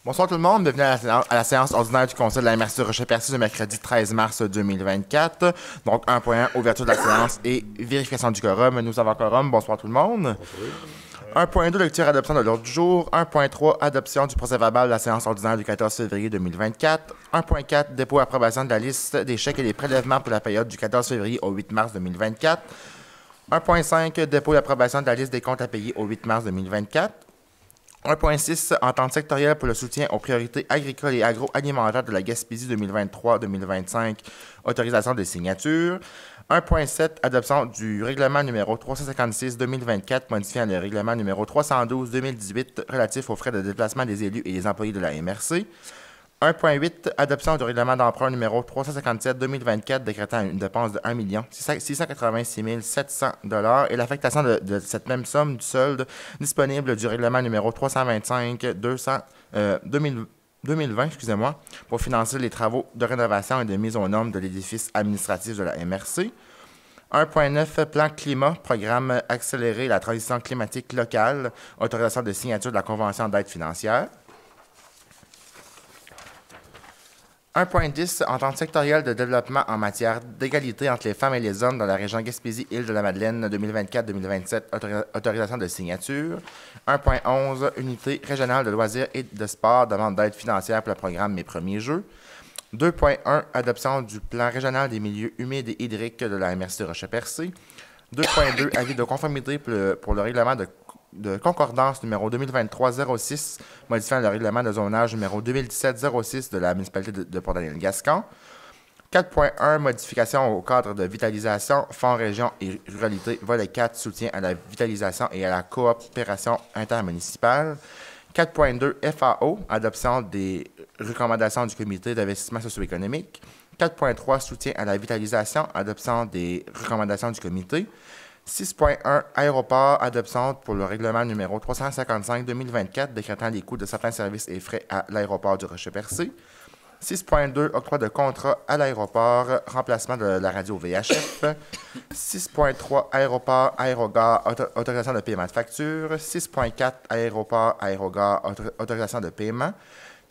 Bonsoir tout le monde, bienvenue à la séance ordinaire du Conseil de la MRC Rocher-Percé du mercredi 13 mars 2024. Donc 1.1, ouverture de la séance et vérification du quorum. Nous avons quorum. Bonsoir tout le monde. 1.2, lecture et adoption de l'ordre du jour. 1.3, adoption du procès-verbal de la séance ordinaire du 14 février 2024. 1.4, dépôt et approbation de la liste des chèques et des prélèvements pour la période du 14 février au 8 mars 2024. 1.5, dépôt et approbation de la liste des comptes à payer au 8 mars 2024. 1.6, entente sectorielle pour le soutien aux priorités agricoles et agroalimentaires de la Gaspésie 2023-2025, autorisation des signatures. 1.7, adoption du règlement numéro 356-2024, modifiant le règlement numéro 312-2018 relatif aux frais de déplacement des élus et des employés de la MRC. 1.8, adoption du règlement d'emprunt numéro 357-2024 décrétant une dépense de 1 686 700 $ et l'affectation de cette même somme du solde disponible du règlement numéro 325-2020 pour financer les travaux de rénovation et de mise aux normes de l'édifice administratif de la MRC. 1.9, plan climat, programme accélérer la transition climatique locale, autorisation de signature de la Convention d'aide financière. 1.10, entente sectorielle de développement en matière d'égalité entre les femmes et les hommes dans la région Gaspésie-Île-de-la-Madeleine 2024-2027, autorisation de signature. 1.11, unité régionale de loisirs et de sport, demande d'aide financière pour le programme Mes premiers jeux. 2.1, adoption du plan régional des milieux humides et hydriques de la MRC Rocher-Percé. 2.2, avis de conformité pour le règlement de concordance numéro 2023-06, modifiant le règlement de zonage numéro 2017-06 de la municipalité de Port-Daniel-Gascon. 4.1, modification au cadre de vitalisation, Fonds région et ruralité, volet 4, soutien à la vitalisation et à la coopération intermunicipale. 4.2, FAO, adoption des recommandations du comité d'investissement socio-économique. 4.3, soutien à la vitalisation, adoption des recommandations du comité. 6.1, aéroport, adoption pour le règlement numéro 355-2024 décrétant les coûts de certains services et frais à l'aéroport du Rocher-Percé. 6.2, octroi de contrat à l'aéroport, remplacement de la radio VHF. 6.3, aéroport, aérogare, autorisation de paiement de facture. 6.4, aéroport, aérogare, autorisation de paiement.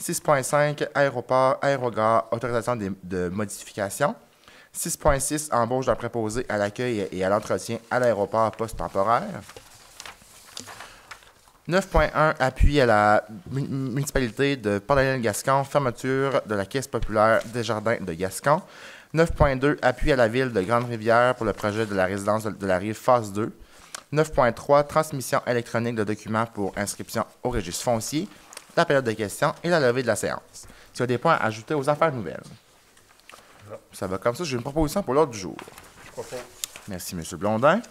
6.5, aéroport, aérogare, autorisation de modification. 6.6, embauche d'un préposé à l'accueil et à l'entretien à l'aéroport post-temporaire. 9.1, appui à la municipalité de Port-Daniel-Gascon, fermeture de la Caisse populaire des Jardins de Gascon. 9.2, appui à la ville de Grande-Rivière pour le projet de la résidence de la Rive phase 2. 9.3, transmission électronique de documents pour inscription au registre foncier, la période de questions et la levée de la séance. S'il y a des points à ajouter aux affaires nouvelles. Ça va comme ça. J'ai une proposition pour l'ordre du jour. Je propose. Merci, M. Blondin.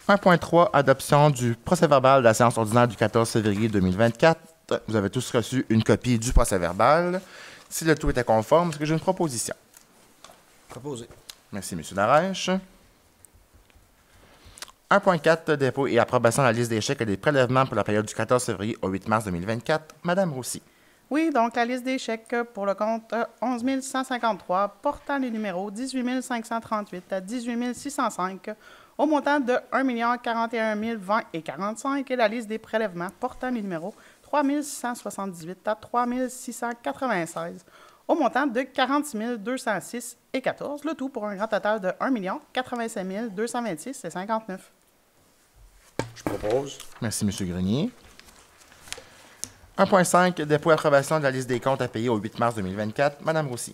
1.3, adoption du procès-verbal de la séance ordinaire du 14 février 2024. Vous avez tous reçu une copie du procès-verbal. Si le tout était conforme, est-ce que j'ai une proposition? Proposé. Merci, M. Darèche. 1.4, dépôt et approbation de la liste des chèques et des prélèvements pour la période du 14 février au 8 mars 2024. Madame Roussy. Oui, donc la liste des chèques pour le compte 11 153 portant les numéros 18 538 à 18 605 au montant de 1 041 020 et 45 et la liste des prélèvements portant les numéros 3 678 à 3 696 au montant de 46 206 et 14, le tout pour un grand total de 1 085 226 et 59. Je propose. Merci, M. Grenier. 1.5, dépôt et approbation de la liste des comptes à payer au 8 mars 2024. Madame Roussy.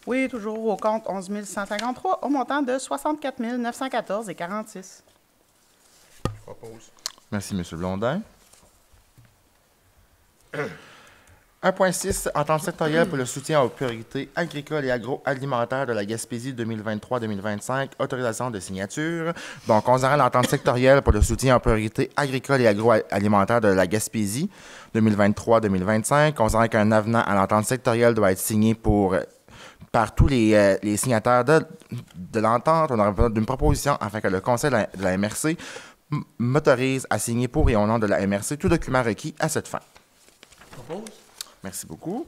Oui, toujours au compte 11 153 au montant de 64 914 et 46. Je propose. Merci, M. Blondin. 1.6, entente sectorielle pour le soutien aux priorités agricoles et agroalimentaires de la Gaspésie 2023-2025, autorisation de signature. Donc, concernant l'entente sectorielle pour le soutien aux priorités agricoles et agroalimentaires de la Gaspésie 2023-2025, concernant qu'un avenant à l'entente sectorielle doit être signé par tous les signataires de l'entente. On aurait besoin d'une proposition afin que le Conseil de la MRC m'autorise à signer pour et au nom de la MRC tout document requis à cette fin. Je propose. Merci beaucoup.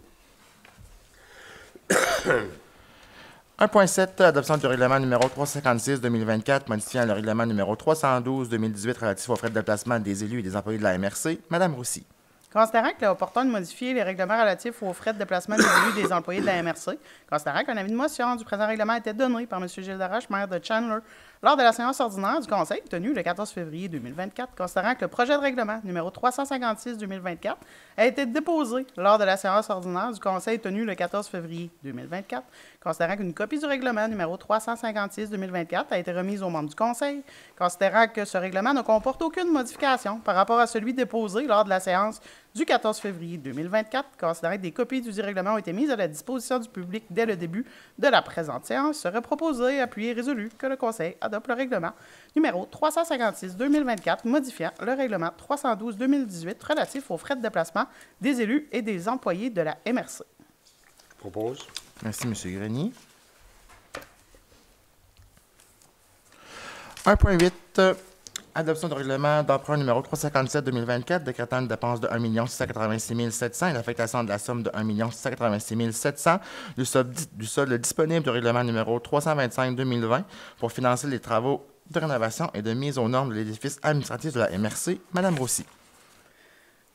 1.7, adoption du règlement numéro 356-2024, modifiant le règlement numéro 312-2018 relatif aux frais de déplacement des élus et des employés de la MRC. Madame Roussy. Considérant qu'il est opportun de modifier les règlements relatifs aux frais de déplacement des élus des employés de la MRC, considérant qu'un avis de motion du présent règlement a été donné par M. Gilles Darache, maire de Chandler, lors de la séance ordinaire du Conseil tenue le 14 février 2024, considérant que le projet de règlement numéro 356-2024 a été déposé lors de la séance ordinaire du Conseil tenue le 14 février 2024, considérant qu'une copie du règlement numéro 356-2024 a été remise aux membres du Conseil, considérant que ce règlement ne comporte aucune modification par rapport à celui déposé lors de la séance du 14 février 2024, considérant que des copies du règlement ont été mises à la disposition du public dès le début de la présente séance, serait proposé, appuyé et résolu que le Conseil adopte le règlement numéro 356-2024 modifiant le règlement 312-2018 relatif aux frais de déplacement des élus et des employés de la MRC. Je propose. Merci, M. Grenier. 1.8. Adoption du règlement d'emprunt numéro 357-2024, décrétant une dépense de 1 686 700 et l'affectation de la somme de 1 686 700 du solde disponible du règlement numéro 325-2020 pour financer les travaux de rénovation et de mise aux normes de l'édifice administratif de la MRC. Madame Roussy.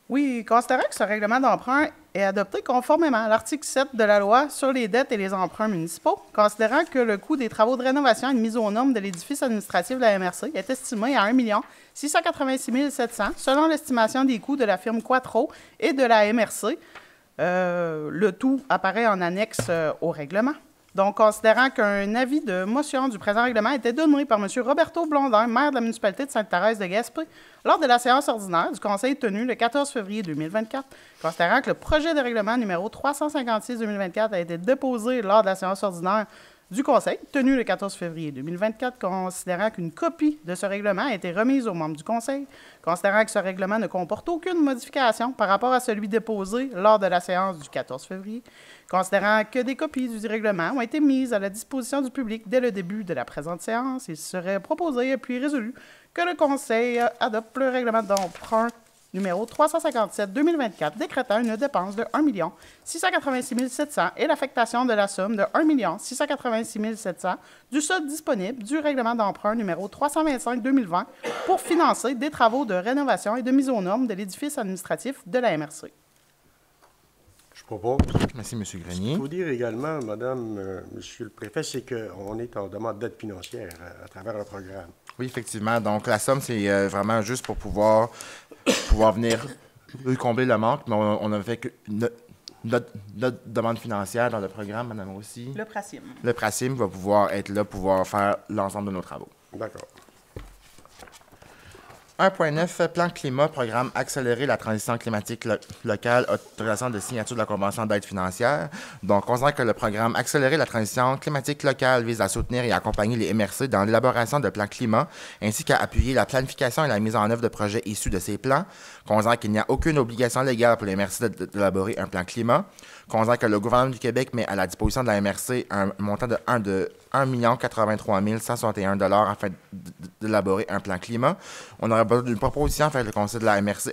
Oui, considérant que ce règlement d'emprunt est adopté conformément à l'article 7 de la loi sur les dettes et les emprunts municipaux, considérant que le coût des travaux de rénovation et de mise aux normes de l'édifice administratif de la MRC est estimé à 1 686 700 selon l'estimation des coûts de la firme Quattro et de la MRC. Le tout apparaît en annexe au règlement. Donc, considérant qu'un avis de motion du présent règlement a été donné par M. Roberto Blondin, maire de la municipalité de Sainte-Thérèse de Gaspé, lors de la séance ordinaire du Conseil tenue le 14 février 2024, considérant que le projet de règlement numéro 356-2024 a été déposé lors de la séance ordinaire du Conseil tenue le 14 février 2024, considérant qu'une copie de ce règlement a été remise aux membres du Conseil, considérant que ce règlement ne comporte aucune modification par rapport à celui déposé lors de la séance du 14 février, considérant que des copies du règlement ont été mises à la disposition du public dès le début de la présente séance, il serait proposé puis résolu que le Conseil adopte le règlement d'emprunt numéro 357-2024, décrétant une dépense de 1 686 700 et l'affectation de la somme de 1 686 700 du solde disponible du règlement d'emprunt numéro 325-2020 pour financer des travaux de rénovation et de mise aux normes de l'édifice administratif de la MRC. Je propose. Merci, M. Ce qu'il Grenier. faut dire également, Madame, Monsieur le Préfet, c'est qu'on est en demande d'aide financière à travers le programme. Oui, effectivement. Donc, la somme, c'est vraiment juste pour pouvoir venir combler le manque, mais on a fait que notre demande financière dans le programme, Mme Roussy. Le PRACIM. Le PRACIM va pouvoir être là, pouvoir faire l'ensemble de nos travaux. D'accord. 1.9, plan climat, programme accélérer la transition climatique locale, autorisation de signature de la convention d'aide financière. Donc, considérant que le programme accélérer la transition climatique locale vise à soutenir et accompagner les MRC dans l'élaboration de plans climat, ainsi qu'à appuyer la planification et la mise en œuvre de projets issus de ces plans. Considérant qu'il n'y a aucune obligation légale pour les MRC d'élaborer un plan climat. Considérant que le gouvernement du Québec met à la disposition de la MRC un montant de 1 83 161 $ afin d'élaborer un plan climat. On aurait besoin d'une proposition afin que le conseil de la MRC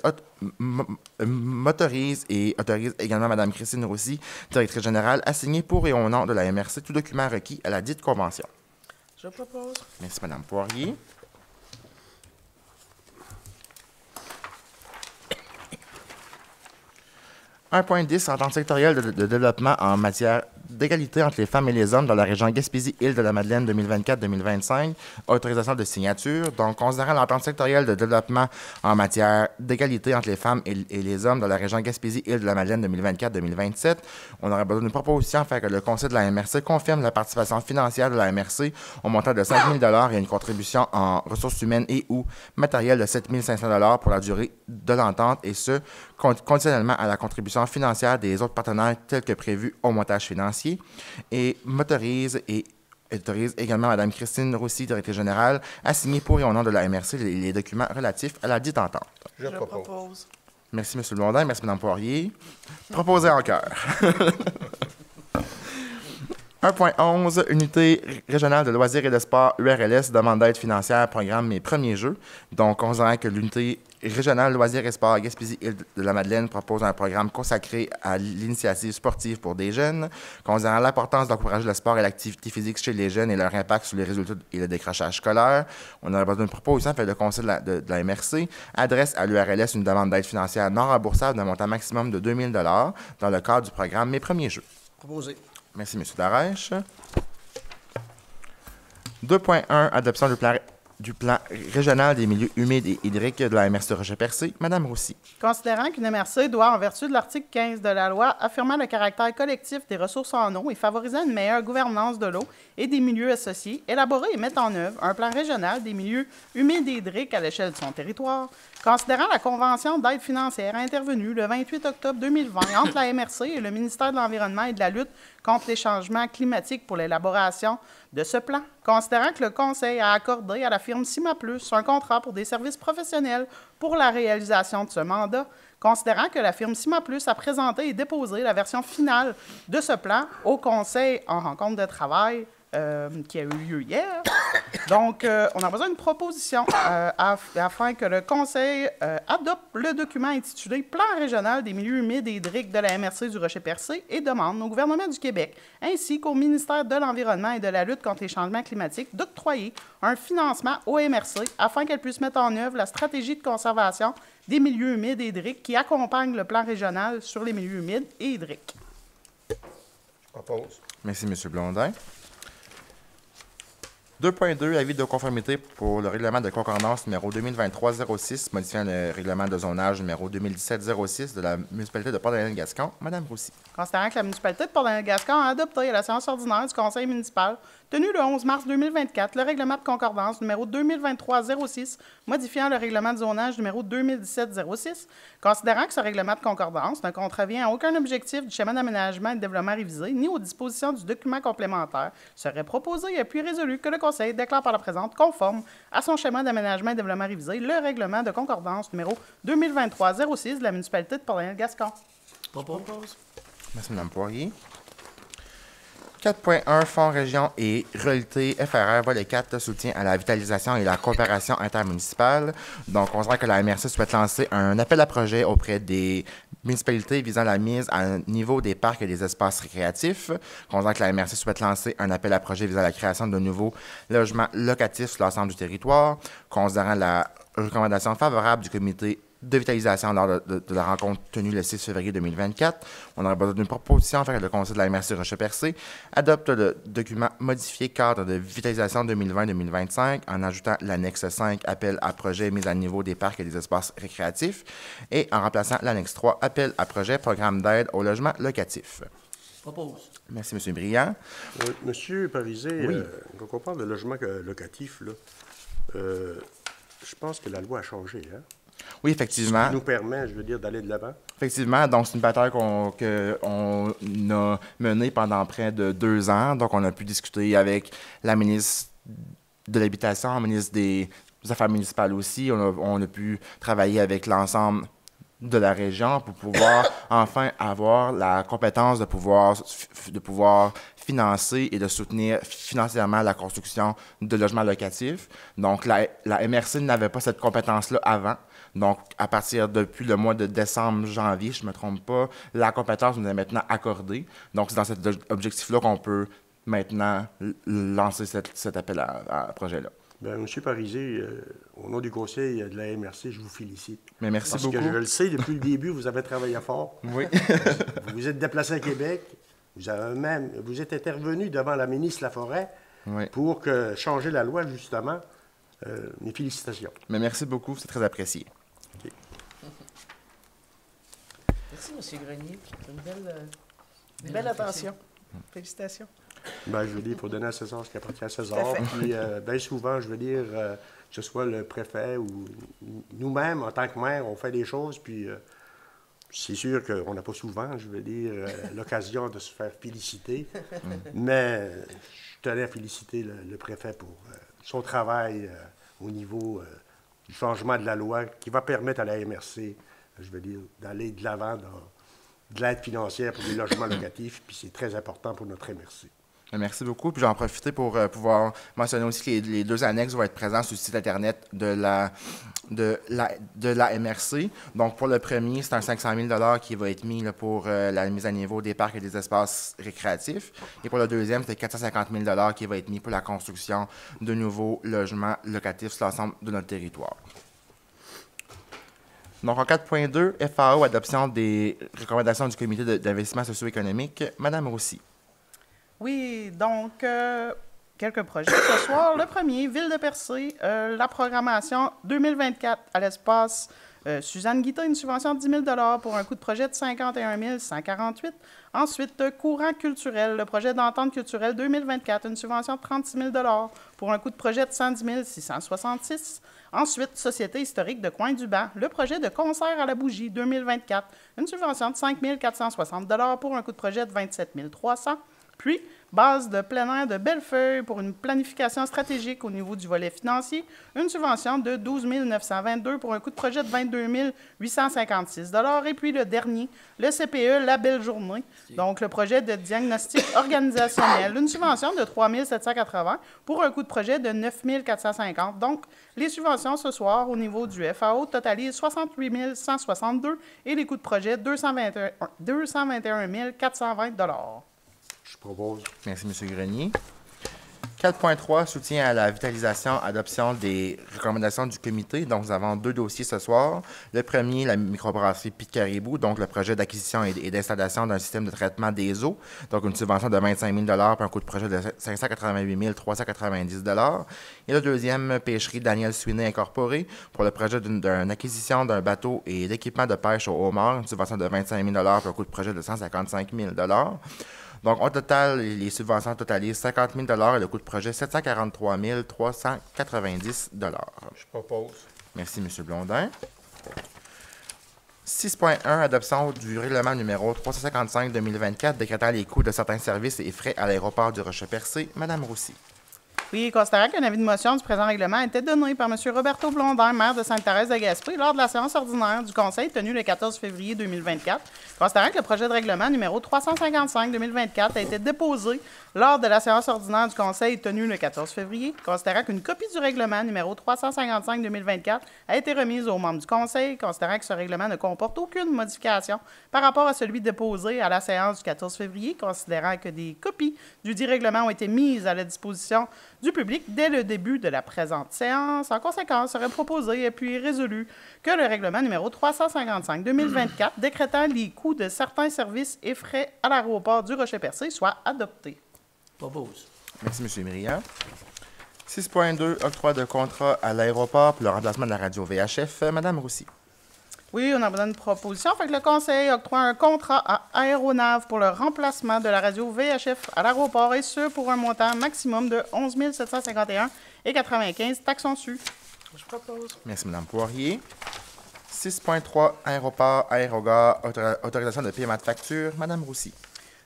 m'autorise et autorise également Mme Christine Roussy, directrice générale, à signer pour et au nom de la MRC tout document requis à la dite convention. Je propose. Merci, Mme Poirier. « 1.10 Entente sectorielle de développement en matière d'égalité entre les femmes et les hommes dans la région Gaspésie-Île-de-la-Madeleine 2024-2025. Autorisation de signature. Donc, considérant l'entente sectorielle de développement en matière d'égalité entre les femmes et les hommes dans la région Gaspésie-Île-de-la-Madeleine 2024-2027, on aurait besoin d'une proposition afin que le Conseil de la MRC confirme la participation financière de la MRC au montant de 5 000 et une contribution en ressources humaines et ou matériel de 7 500 $ pour la durée de l'entente, et ce, conditionnellement à la contribution financière des autres partenaires tels que prévu au montage financier, et m'autorise et autorise également Mme Christine Roussy, directrice générale, à signer pour et au nom de la MRC les documents relatifs à la dite entente. Je propose. Merci, M. Blondin. Merci, Mme Poirier. Proposé en cœur. 1.11, Unité régionale de loisirs et de sport URLS, demande d'aide financière, programme Mes premiers jeux. Donc, considérant que l'Unité régionale loisirs et sport Gaspésie-Île-de-la-Madeleine propose un programme consacré à l'initiative sportive pour des jeunes, considérant l'importance d'encourager le sport et l'activité physique chez les jeunes et leur impact sur les résultats et le décrochage scolaire. On aurait besoin d'une proposition fait le conseil de la MRC adresse à l'URLS une demande d'aide financière non remboursable d'un montant maximum de 2 000 $ dans le cadre du programme Mes premiers jeux. Proposé. Merci, M. Darèche. 2.1, adoption du plan régional des milieux humides et hydriques de la MRC Rocher-Percé. Mme Roussy. Considérant qu'une MRC doit, en vertu de l'article 15 de la loi, affirmer le caractère collectif des ressources en eau et favoriser une meilleure gouvernance de l'eau et des milieux associés, élaborer et mettre en œuvre un plan régional des milieux humides et hydriques à l'échelle de son territoire. Considérant la convention d'aide financière intervenue le 28 octobre 2020 entre la MRC et le ministère de l'Environnement et de la lutte contre les changements climatiques pour l'élaboration de ce plan. Considérant que le Conseil a accordé à la firme Cima Plus un contrat pour des services professionnels pour la réalisation de ce mandat. Considérant que la firme Cima Plus a présenté et déposé la version finale de ce plan au Conseil en rencontre de travail qui a eu lieu hier. Donc, on a besoin d'une proposition afin que le Conseil adopte le document intitulé « Plan régional des milieux humides et hydriques de la MRC du Rocher-Percé » et demande au gouvernement du Québec ainsi qu'au ministère de l'Environnement et de la lutte contre les changements climatiques d'octroyer un financement au MRC afin qu'elle puisse mettre en œuvre la stratégie de conservation des milieux humides et hydriques qui accompagne le plan régional sur les milieux humides et hydriques. Je propose. Merci, M. Blondin. 2.2, avis de conformité pour le règlement de concordance numéro 2023-06, modifiant le règlement de zonage numéro 2017-06 de la municipalité de Port-Daniel-Gascon. Mme Roussy. Considérant que la municipalité de Port-Daniel-Gascon a adopté à la séance ordinaire du conseil municipal tenue le 11 mars 2024 le règlement de concordance numéro 2023-06, modifiant le règlement de zonage numéro 2017-06, considérant que ce règlement de concordance ne contrevient à aucun objectif du schéma d'aménagement et de développement révisé, ni aux dispositions du document complémentaire, serait proposé et puis résolu que le conseil déclare par la présente conforme à son schéma d'aménagement et de développement révisé le règlement de concordance numéro 2023-06 de la municipalité de Port-Daniel-Gascon. Propose. Merci, Mme Poirier. 4.1, Fonds Région et Réalité FRR, volet 4, soutien à la vitalisation et la coopération intermunicipale. Donc, on dirait que la MRC souhaite lancer un appel à projet auprès des municipalités visant la mise à niveau des parcs et des espaces récréatifs. On dirait que la MRC souhaite lancer un appel à projet visant la création de nouveaux logements locatifs sur l'ensemble du territoire. Considérant la recommandation favorable du comité de vitalisation lors de la rencontre tenue le 6 février 2024. On aurait besoin d'une proposition afin que le conseil de la MRC Rocher-Percé adopte le document modifié cadre de vitalisation 2020-2025 en ajoutant l'annexe 5, appel à projet mise à niveau des parcs et des espaces récréatifs, et en remplaçant l'annexe 3, appel à projet programme d'aide au logement locatif. Propose. Merci, M. Briand. Monsieur Parisé, Oui. quand on parle de logement locatif, là, je pense que la loi a changé, hein? Oui, effectivement. Ce qui nous permet, je veux dire, d'aller de l'avant. Effectivement, donc c'est une bataille qu'on a menée pendant près de 2 ans. Donc, on a pu discuter avec la ministre de l'Habitation, la ministre des Affaires municipales aussi. On a pu travailler avec l'ensemble de la région pour pouvoir enfin avoir la compétence de pouvoir financer et de soutenir financièrement la construction de logements locatifs. Donc, la MRC n'avait pas cette compétence-là avant. Donc, à partir depuis le mois de décembre, janvier, je ne me trompe pas, la compétence nous est maintenant accordée. Donc, c'est dans cet objectif-là qu'on peut maintenant lancer cet appel à projet-là. Bien, M. Parisé, au nom du conseil de la MRC, je vous félicite. Mais merci Parce beaucoup. que je le sais, depuis le début, vous avez travaillé fort. Oui. Vous vous êtes déplacé à Québec. Vous êtes intervenu devant la ministre Laforêt Oui. pour changer la loi, justement. Mes félicitations. Mais merci beaucoup, c'est très apprécié. Merci, M. Grenier. C'est une Belle attention. Félicitations. Ben, je veux dire, il faut donner à César ce qui appartient à César. Tout à fait. Puis, bien souvent, je veux dire, que ce soit le préfet ou nous-mêmes, en tant que maire, on fait des choses, puis c'est sûr qu'on n'a pas souvent, je veux dire, l'occasion de se faire féliciter. Mais je tenais à féliciter le préfet pour son travail au niveau du changement de la loi qui va permettre à la MRC, je veux dire, d'aller de l'avant dans de l'aide financière pour les logements locatifs, puis c'est très important pour notre MRC. Merci beaucoup. Puis j'en profite pour pouvoir mentionner aussi que les deux annexes vont être présents sur le site Internet de la MRC. Donc, pour le premier, c'est un 500 000 qui va être mis là, pour la mise à niveau des parcs et des espaces récréatifs. Et pour le deuxième, c'est 450 000 qui va être mis pour la construction de nouveaux logements locatifs sur l'ensemble de notre territoire. Donc, en 4.2, FAO, adoption des recommandations du comité d'investissement socio-économique. Madame Roussy. Oui, donc, quelques projets ce soir. Le premier, Ville de Percé, la programmation 2024 à l'espace Suzanne Guita, une subvention de 10 000 pour un coût de projet de 51 148. Ensuite, courant culturel, le projet d'entente culturelle 2024, une subvention de 36 000 pour un coût de projet de 110 666. Ensuite, Société historique de Coin-du-Banc, le projet de concert à la bougie 2024, une subvention de 5 460 pour un coût de projet de 27 300. Puis, base de plein air de Bellefeuille pour une planification stratégique au niveau du volet financier, une subvention de 12 922 pour un coût de projet de 22 856 $. Et puis le dernier, le CPE La Belle Journée, donc le projet de diagnostic organisationnel, une subvention de 3 780 pour un coût de projet de 9 450. Donc, les subventions ce soir au niveau du FAO totalisent 68 162 et les coûts de projet 221 420 $. Je propose. Merci, M. Grenier. 4.3, soutien à la vitalisation, adoption des recommandations du comité. Donc, nous avons deux dossiers ce soir. Le premier, la microbrasserie Pic Caribou, donc le projet d'acquisition et d'installation d'un système de traitement des eaux. Donc, une subvention de 25 000 pour un coût de projet de 588 390 $. Et le deuxième, pêcherie Daniel Sweeney Incorporé, pour le projet d'une acquisition d'un bateau et d'équipement de pêche au homard, une subvention de 25 000 pour un coût de projet de 155 000 $. Donc, au total, les subventions totalisent 50 000 et le coût de projet 743 390 $. Je propose. Merci, M. Blondin. 6.1, adoption du règlement numéro 355-2024 décrétant les coûts de certains services et frais à l'aéroport du Rocher-Percé. Madame Roussy. Oui, considérant qu'un avis de motion du présent règlement a été donné par M. Roberto Blondin, maire de Sainte-Thérèse-de-Gaspé, lors de la séance ordinaire du Conseil tenue le 14 février 2024, considérant que le projet de règlement numéro 355-2024 a été déposé lors de la séance ordinaire du Conseil tenue le 14 février, considérant qu'une copie du règlement numéro 355-2024 a été remise aux membres du Conseil, considérant que ce règlement ne comporte aucune modification par rapport à celui déposé à la séance du 14 février, considérant que des copies du dit règlement ont été mises à la disposition du public dès le début de la présente séance. En conséquence, serait proposé et puis résolu que le règlement numéro 355-2024 décrétant les coûts de certains services et frais à l'aéroport du Rocher-Percé soit adopté. Propose. Merci, M. Myriam. 6.2, octroi de contrat à l'aéroport pour le remplacement de la radio VHF. Madame Roussy. Oui, on a besoin d'une proposition. Fait que le Conseil octroie un contrat à Aéronave pour le remplacement de la radio VHF à l'aéroport, et ce, pour un montant maximum de 11 751,95 taxes en su. Je propose. Merci, Mme Poirier. 6.3, aéroport, aérogare, autorisation de paiement de facture. Madame Roussy.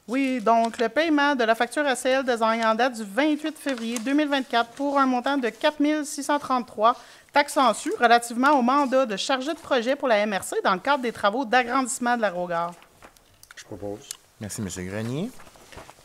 Oui, donc le paiement de la facture ACL Design en date du 28 février 2024 pour un montant de 4 633 taxes en su relativement au mandat de chargé de projet pour la MRC dans le cadre des travaux d'agrandissement de l'aérogare. Je propose. Merci, M. Grenier.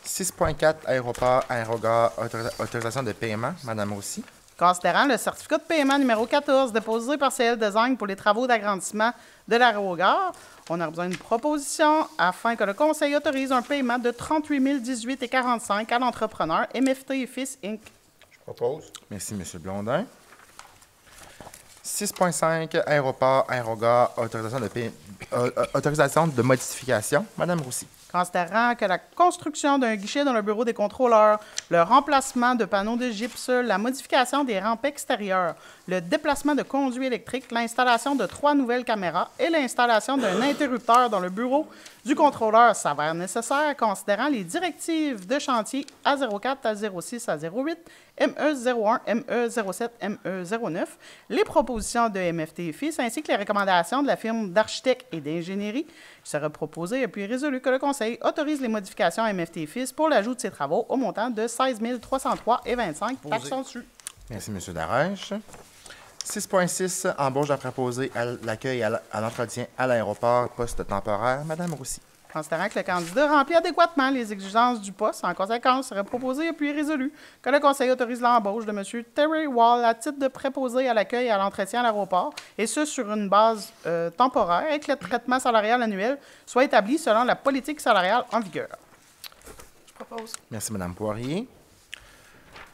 6.4, aéroport, aérogare, autorisation de paiement. Madame Roussy. Considérant le certificat de paiement numéro 14 déposé par CL Design pour les travaux d'agrandissement de l'aérogare, on a besoin d'une proposition afin que le Conseil autorise un paiement de 38 018,45 à l'entrepreneur MFT et Fils Inc. Je propose. Merci, M. Blondin. 6.5, aéroport, aérogare, autorisation de modification. Madame Roussy. Considérant que la construction d'un guichet dans le bureau des contrôleurs, le remplacement de panneaux de gypse, la modification des rampes extérieures, le déplacement de conduits électriques, l'installation de 3 nouvelles caméras et l'installation d'un interrupteur dans le bureau du contrôleur s'avère nécessaire, considérant les directives de chantier A04, A06, A08, ME01, ME07, ME09, les propositions de MFT et Fils, ainsi que les recommandations de la firme d'architectes et d'ingénierie. Il sera proposé et puis résolu que le Conseil autorise les modifications à MFT et Fils pour l'ajout de ces travaux au montant de 16 303,25 taxes en su. Merci, M. Darèche. 6.6, embauche d'un préposé à l'accueil et à l'entretien à l'aéroport, poste temporaire. Madame Roussy. Considérant que le candidat remplit adéquatement les exigences du poste, en conséquence, serait proposé et puis résolu que le Conseil autorise l'embauche de M. Terry Wall à titre de préposé à l'accueil et à l'entretien à l'aéroport, et ce, sur une base temporaire, et que le traitement salarial annuel soit établi selon la politique salariale en vigueur. Je propose. Merci, Mme Poirier.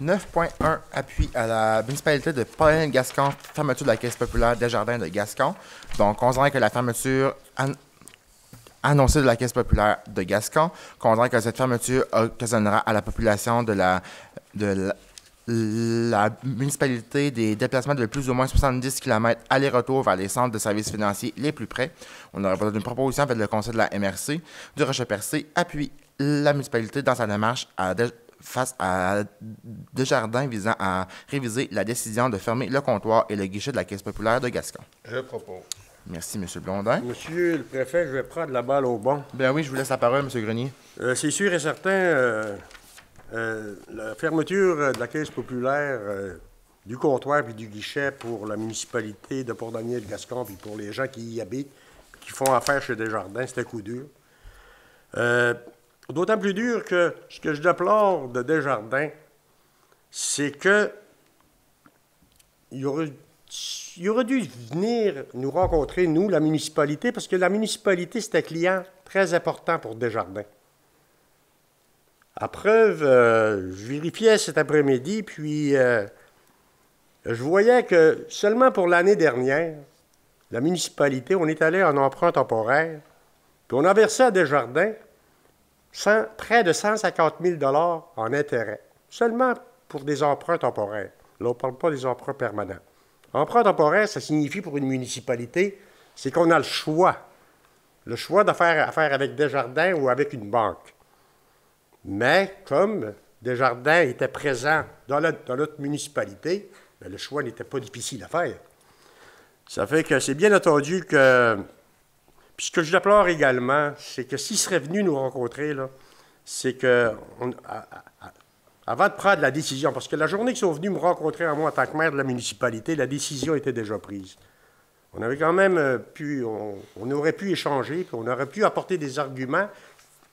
9.1, appui à la municipalité de Pauline-Gascon, fermeture de la Caisse populaire Desjardins de Gascon. Donc, considérant que la fermeture annoncée de la Caisse populaire de Gascon, considérant que cette fermeture occasionnera à la population de la municipalité des déplacements de plus ou moins 70 km aller-retour vers les centres de services financiers les plus près. On aurait besoin d'une proposition faite le conseil de la MRC du Rocher-Percé appuie la municipalité dans sa démarche face à Desjardins visant à réviser la décision de fermer le comptoir et le guichet de la Caisse populaire de Gascon. Je propose. Merci, M. Blondin. Monsieur le préfet, je vais prendre la balle au bon. Bien oui, je vous laisse la parole, M. Grenier. C'est sûr et certain, la fermeture de la Caisse populaire, du comptoir et du guichet pour la municipalité de Port-Daniel-Gascon puis pour les gens qui y habitent, qui font affaire chez Desjardins, c'est un coup dur. D'autant plus dur que ce que je déplore de Desjardins, c'est que il aurait dû venir nous rencontrer, nous, la municipalité, parce que la municipalité, c'est un client très important pour Desjardins. À preuve, je vérifiais cet après-midi, puis je voyais que seulement pour l'année dernière, la municipalité, on est allé en emprunt temporaire, puis on a versé à Desjardins près de 150 000 $ en intérêt, seulement pour des emprunts temporaires. Là, on ne parle pas des emprunts permanents. Emprunt temporaire, ça signifie pour une municipalité, c'est qu'on a le choix de faire affaire avec Desjardins ou avec une banque. Mais comme Desjardins était présent dans notre municipalité, bien, le choix n'était pas difficile à faire. Ça fait que c'est bien entendu que... Puis ce que je déplore également, c'est que s'ils seraient venus nous rencontrer, là, c'est que, avant de prendre la décision, parce que la journée qu'ils sont venus me rencontrer à moi en tant que maire de la municipalité, la décision était déjà prise. On avait quand même on aurait pu échanger, puis on aurait pu apporter des arguments,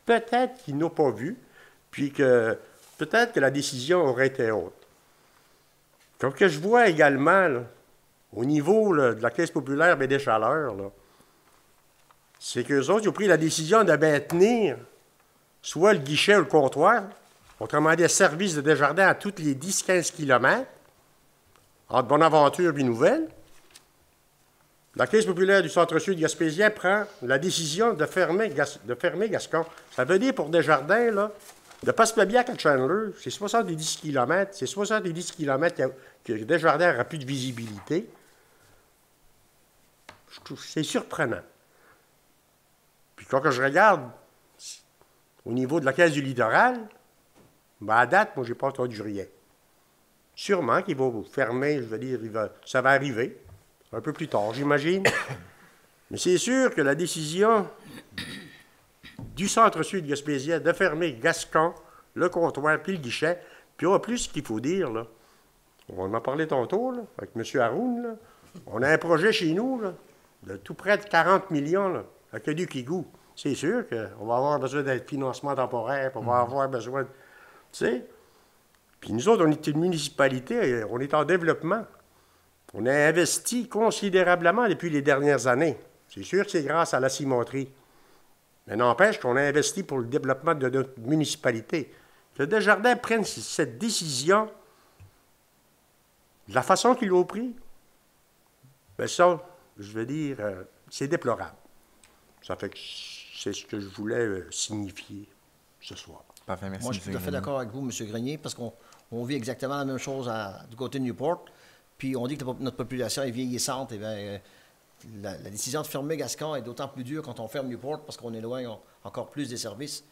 peut-être qu'ils n'ont pas vus, puis que peut-être que la décision aurait été autre. Comme que je vois également, là, au niveau là, de la Caisse populaire et des chaleurs, là, c'est qu'eux autres, ils ont pris la décision de maintenir soit le guichet ou le comptoir, autrement dit, le service de Desjardins à toutes les 10-15 km, entre Bonaventure et Nouvelle. La Caisse populaire du Centre-Sud gaspésien prend la décision de fermer Gascon. Ça veut dire pour Desjardins, là, de Passepébiac à Chandler, c'est 70 km. C'est 70 km que Desjardins n'aura plus de visibilité. Je trouve c'est surprenant. Puis quand je regarde au niveau de la Caisse du littoral, ben à date, moi, je n'ai pas entendu rien. Sûrement qu'ils vont fermer, je veux dire, ça va arriver un peu plus tard, j'imagine. Mais c'est sûr que la décision du Centre-Sud gaspésien de fermer Gascon, le comptoir puis le guichet, puis en plus, ce qu'il faut dire, là, on en a parlé tantôt, là, avec M. Haroun, là, on a un projet chez nous là, de tout près de 40 millions, là, à Quedu-Quigou. C'est sûr qu'on va avoir besoin d'un financement temporaire, on va avoir besoin de... Tu sais? Puis nous autres, on est une municipalité, on est en développement. On a investi considérablement depuis les dernières années. C'est sûr que c'est grâce à la cimenterie. Mais n'empêche qu'on a investi pour le développement de notre municipalité. Que Desjardins prenne cette décision de la façon qu'ils l'ont pris, bien ça, je veux dire, c'est déplorable. Ça fait que c'est ce que je voulais signifier ce soir. Parfait, merci. Moi, je suis tout à fait d'accord avec vous, M. Grenier, parce qu'on vit exactement la même chose du côté de Newport. Puis on dit que notre population est vieillissante. Et bien, la décision de fermer Gascon est d'autant plus dure quand on ferme Newport, parce qu'on éloigne encore plus des services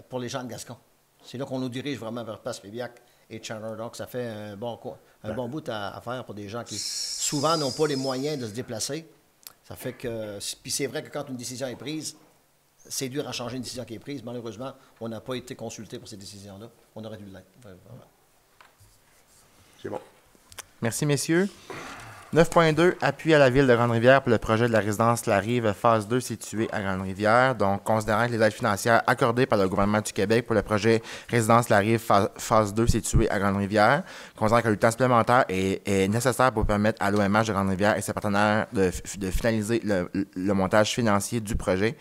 pour les gens de Gascon. C'est là qu'on nous dirige vraiment vers Passepébiac et Chandler. Donc, ça fait un bon bout à faire pour des gens qui, souvent, n'ont pas les moyens de se déplacer. Ça fait que... Puis c'est vrai que quand une décision est prise, c'est dur à changer une décision qui est prise. Malheureusement, on n'a pas été consulté pour ces décisions-là. On aurait dû l'être. Voilà. C'est bon. Merci, messieurs. 9.2, appui à la Ville de Grande-Rivière pour le projet de la résidence La Rive, phase 2, située à Grande-Rivière. Donc, considérant que les aides financières accordées par le gouvernement du Québec pour le projet résidence La Rive, phase 2, située à Grande-Rivière, considérant que le temps supplémentaire est nécessaire pour permettre à l'OMH de Grande-Rivière et ses partenaires de finaliser le montage financier du projet.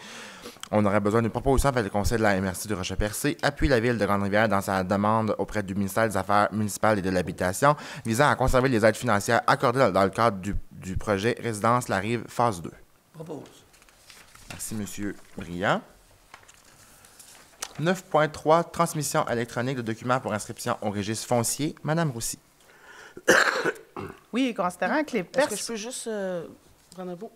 On aurait besoin d'une proposition par le Conseil de la MRC du Rocher-Percé, appuie la Ville de Grande-Rivière dans sa demande auprès du ministère des Affaires municipales et de l'Habitation, visant à conserver les aides financières accordées dans le cadre du projet Résidence La Rive, phase 2. Propose. Merci, M. Briand. 9.3, transmission électronique de documents pour inscription au registre foncier. Mme Roussy. Oui, considérant que les Est-ce personnes... que je peux juste prendre un bout?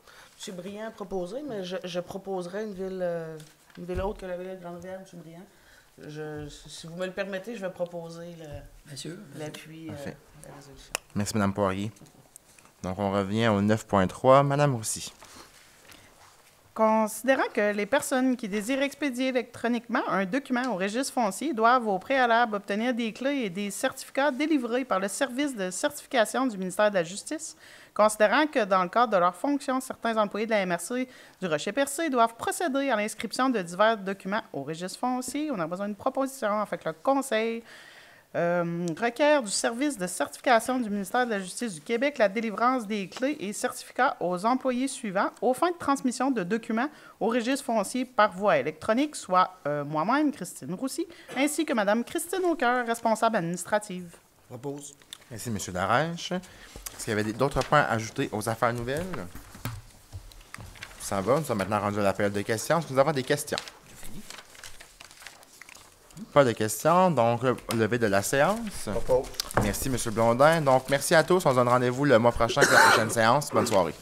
M. Briand a proposé, mais je proposerais une ville autre que la ville de Grande-Rivière, M. Briand. Si vous me le permettez, je vais proposer l'appui à la résolution. Merci, Mme Poirier. Donc, on revient au 9.3. Mme Roussy. Considérant que les personnes qui désirent expédier électroniquement un document au registre foncier doivent au préalable obtenir des clés et des certificats délivrés par le service de certification du ministère de la Justice, considérant que dans le cadre de leurs fonctions, certains employés de la MRC du Rocher-Percé doivent procéder à l'inscription de divers documents au registre foncier, on a besoin d'une proposition afin que le Conseil requiert du service de certification du ministère de la Justice du Québec la délivrance des clés et certificats aux employés suivants aux fins de transmission de documents au registre foncier par voie électronique, soit moi-même, Christine Roussy, ainsi que Mme Christine Aucoeur, responsable administrative. Propose. Merci, M. Darèche. Est-ce qu'il y avait d'autres points à ajouter aux affaires nouvelles? Ça va, nous sommes maintenant rendus à la période de questions. Est-ce que nous avons des questions? Pas de questions, donc levé de la séance. Propose. Merci, M. Blondin. Donc, merci à tous. On se donne rendez-vous le mois prochain pour la prochaine séance. Bonne soirée.